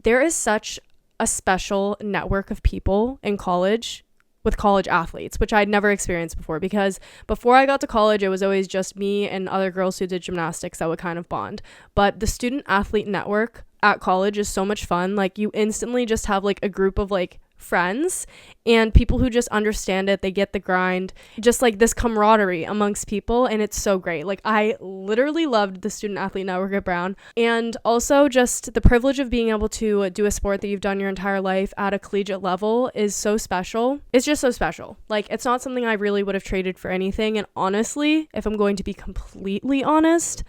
there is such a special network of people in college with college athletes, which I'd never experienced before, because before I got to college, it was always just me and other girls who did gymnastics that would kind of bond. But the student athlete network at college is so much fun. Like, you instantly just have like a group of like friends and people who just understand it. They get the grind, just like this camaraderie amongst people, and it's so great. Like, I literally loved the Student Athlete Network at Brown, and also just the privilege of being able to do a sport that you've done your entire life at a collegiate level is so special. It's just so special. Like, it's not something I really would have traded for anything. And honestly, if I'm going to be completely honest,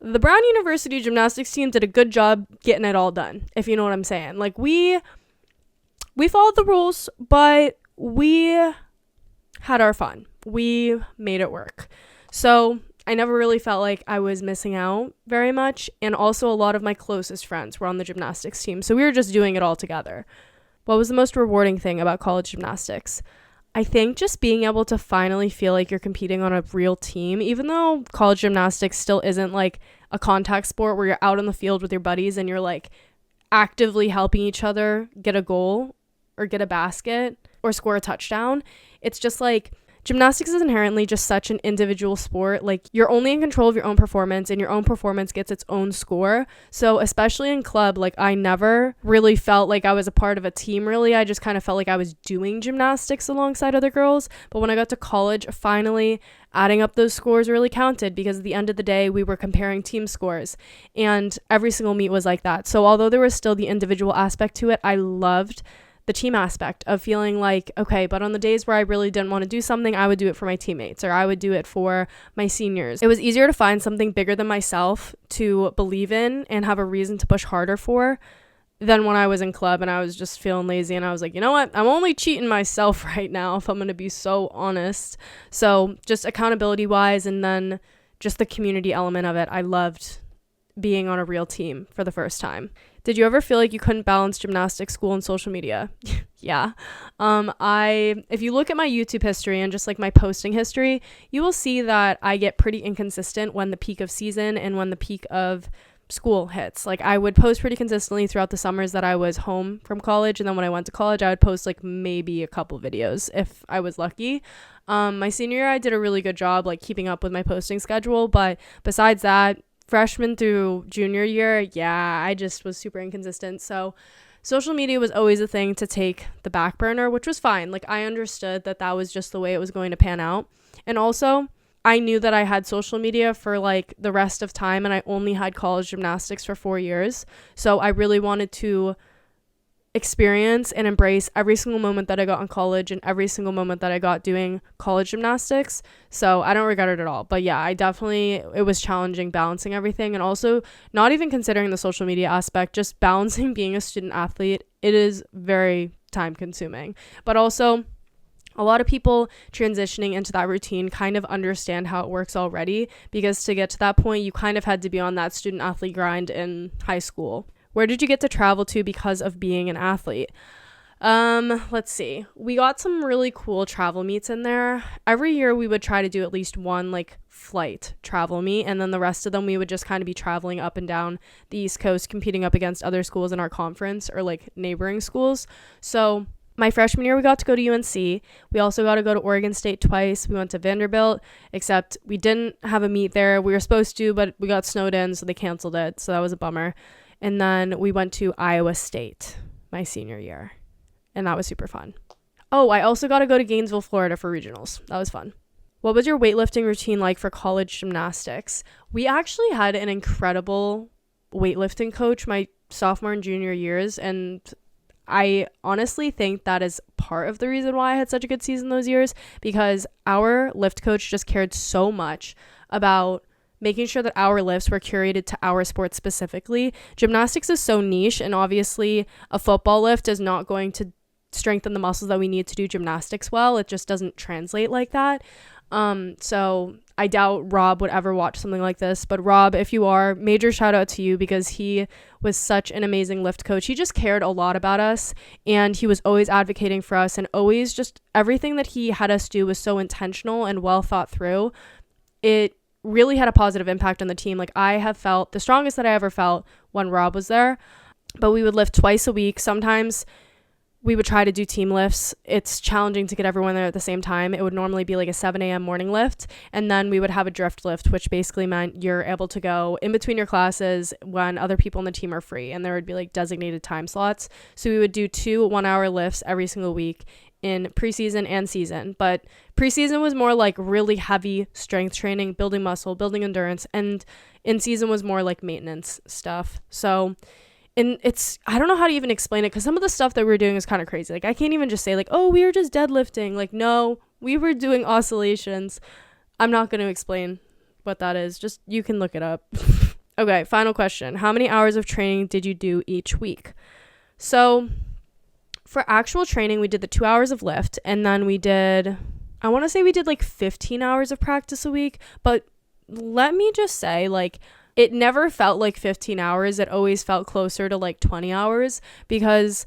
the Brown University gymnastics team did a good job getting it all done, if you know what I'm saying. Like, we followed the rules, but we had our fun. We made it work. So I never really felt like I was missing out very much. And also a lot of my closest friends were on the gymnastics team. So we were just doing it all together. What was the most rewarding thing about college gymnastics? I think just being able to finally feel like you're competing on a real team, even though college gymnastics still isn't like a contact sport where you're out on the field with your buddies and you're like actively helping each other get a goal or get a basket or score a touchdown. It's just like gymnastics is inherently just such an individual sport. Like, you're only in control of your own performance, and your own performance gets its own score. So especially in club, like, I never really felt like I was a part of a team, really. I just kind of felt like I was doing gymnastics alongside other girls. But when I got to college, finally adding up those scores really counted, because at the end of the day, we were comparing team scores, and every single meet was like that. So although there was still the individual aspect to it, I loved the team aspect of feeling like, okay, but on the days where I really didn't want to do something, I would do it for my teammates, or I would do it for my seniors. It was easier to find something bigger than myself to believe in and have a reason to push harder for than when I was in club and I was just feeling lazy, and I was like, you know what, I'm only cheating myself right now, if I'm going to be so honest. So just accountability wise, and then just the community element of it, I loved being on a real team for the first time. Did you ever feel like you couldn't balance gymnastics, school, and social media? Yeah. If you look at my YouTube history and just like my posting history, you will see that I get pretty inconsistent when the peak of season and when the peak of school hits. Like, I would post pretty consistently throughout the summers that I was home from college, and then when I went to college, I would post like maybe a couple videos if I was lucky. My senior year, I did a really good job like keeping up with my posting schedule, but besides that, freshman through junior year, yeah, I just was super inconsistent. So social media was always a thing to take the back burner, which was fine. Like, I understood that that was just the way it was going to pan out. And also, I knew that I had social media for like the rest of time, and I only had college gymnastics for 4 years. So I really wanted to experience and embrace every single moment that I got in college and every single moment that I got doing college gymnastics. So I don't regret it at all. But yeah, it was challenging balancing everything, and also not even considering the social media aspect, just balancing being a student athlete. It is very time consuming, but also a lot of people transitioning into that routine kind of understand how it works already, because to get to that point, you kind of had to be on that student athlete grind in high school. Where did you get to travel to because of being an athlete? Let's see. We got some really cool travel meets in there. Every year we would try to do at least one like flight travel meet, and then the rest of them we would just kind of be traveling up and down the East Coast, competing up against other schools in our conference or like neighboring schools. So my freshman year, we got to go to UNC. We also got to go to Oregon State twice. We went to Vanderbilt, except we didn't have a meet there. We were supposed to, but we got snowed in, so they canceled it. So that was a bummer. And then we went to Iowa State my senior year, and that was super fun. Oh, I also got to go to Gainesville, Florida for regionals. That was fun. What was your weightlifting routine like for college gymnastics? We actually had an incredible weightlifting coach my sophomore and junior years, and I honestly think that is part of the reason why I had such a good season those years, because our lift coach just cared so much about making sure that our lifts were curated to our sport specifically. Gymnastics is so niche, and obviously a football lift is not going to strengthen the muscles that we need to do gymnastics well. It just doesn't translate like that. So I doubt Rob would ever watch something like this, but Rob, if you are, major shout out to you, because he was such an amazing lift coach. He just cared a lot about us, and he was always advocating for us, and always just everything that he had us do was so intentional and well thought through. It really had a positive impact on the team. Like, I have felt the strongest that I ever felt when Rob was there, but we would lift twice a week. Sometimes we would try to do team lifts. It's challenging to get everyone there at the same time. It would normally be like a 7 a.m. morning lift, and then we would have a drift lift, which basically meant you're able to go in between your classes when other people in the team are free, and there would be like designated time slots. So we would do 2 1-hour lifts every single week in preseason and season. But preseason was more like really heavy strength training, building muscle, building endurance, and in season was more like maintenance stuff. So and I don't know how to even explain it, because some of the stuff that we were doing is kind of crazy. Like, I can't even just say like, oh, we were just deadlifting. Like, no, we were doing oscillations. I'm not going to explain what that is. Just, you can look it up. Okay, final question. How many hours of training did you do each week? So for actual training, we did the 2 hours of lift, and then I want to say we did like 15 hours of practice a week. But let me just say, like, it never felt like 15 hours. It always felt closer to like 20 hours, because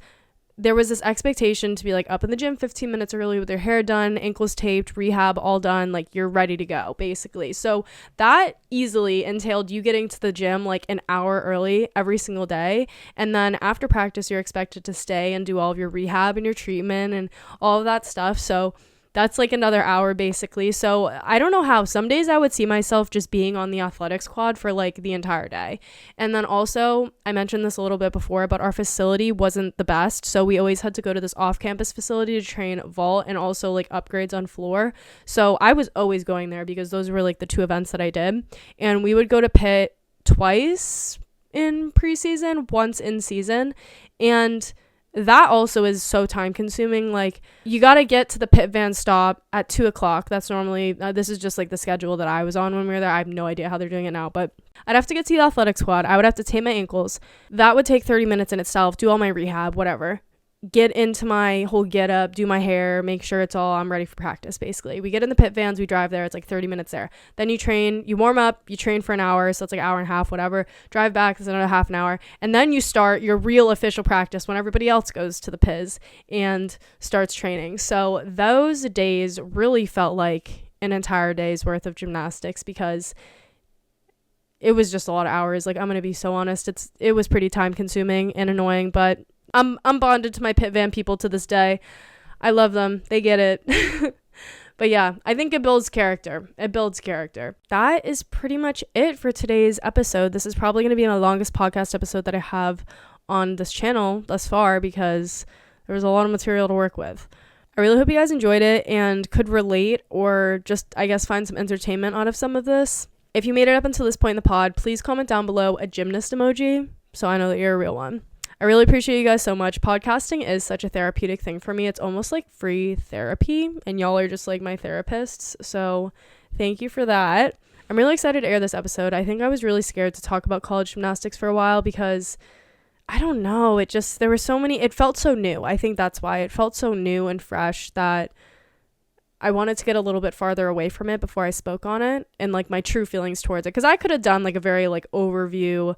there was this expectation to be like up in the gym 15 minutes early with your hair done, ankles taped, rehab all done, like you're ready to go basically. So that easily entailed you getting to the gym like an hour early every single day. And then after practice, you're expected to stay and do all of your rehab and your treatment and all of that stuff. So that's like another hour basically. So I don't know how. Some days I would see myself just being on the athletics quad for like the entire day. And then also, I mentioned this a little bit before, but our facility wasn't the best. So we always had to go to this off-campus facility to train vault and also like upgrades on floor. So I was always going there because those were like the 2 events that I did. And we would go to Pitt twice in preseason, once in season. And that also is so time consuming. Like, you got to get to the Pitt van stop at 2:00. That's normally, this is just like the schedule that I was on when we were there. I have no idea how they're doing it now, but I'd have to get to the athletics squad. I would have to tape my ankles. That would take 30 minutes in itself, do all my rehab, whatever. Get into my whole get up, do my hair, make sure I'm ready for practice basically. We get in the Pitt vans, we drive there, it's like 30 minutes there. Then you train, you warm up, you train for an hour, so it's like an hour and a half, whatever. Drive back, it's another half an hour. And then you start your real official practice when everybody else goes to the PIZ and starts training. So those days really felt like an entire day's worth of gymnastics, because it was just a lot of hours. Like, I'm going to be so honest, it was pretty time consuming and annoying, but I'm bonded to my Pitt van people to this day. I love them. They get it. But yeah, I think it builds character. That is pretty much it for today's episode. This is probably going to be my longest podcast episode that I have on this channel thus far, because there was a lot of material to work with. I really hope you guys enjoyed it and could relate, or just, I guess, find some entertainment out of some of this. If you made it up until this point in the pod, please comment down below a gymnast emoji so I know that you're a real one. I really appreciate you guys so much. Podcasting is such a therapeutic thing for me. It's almost like free therapy, and y'all are just like my therapists. So thank you for that. I'm really excited to air this episode. I think I was really scared to talk about college gymnastics for a while, because I don't know. It felt so new. I think that's why it felt so new and fresh that I wanted to get a little bit farther away from it before I spoke on it and like my true feelings towards it. Because I could have done like a very like overview,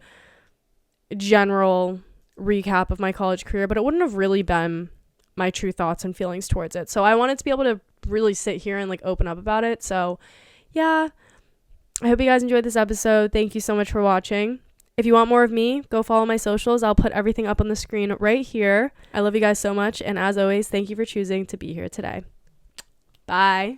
general recap of my college career, but it wouldn't have really been my true thoughts and feelings towards it. So I wanted to be able to really sit here and like open up about it. So yeah, I hope you guys enjoyed this episode. Thank you so much for watching. If you want more of me, go follow my socials. I'll put everything up on the screen right here. I love you guys so much, and as always, thank you for choosing to be here today. Bye.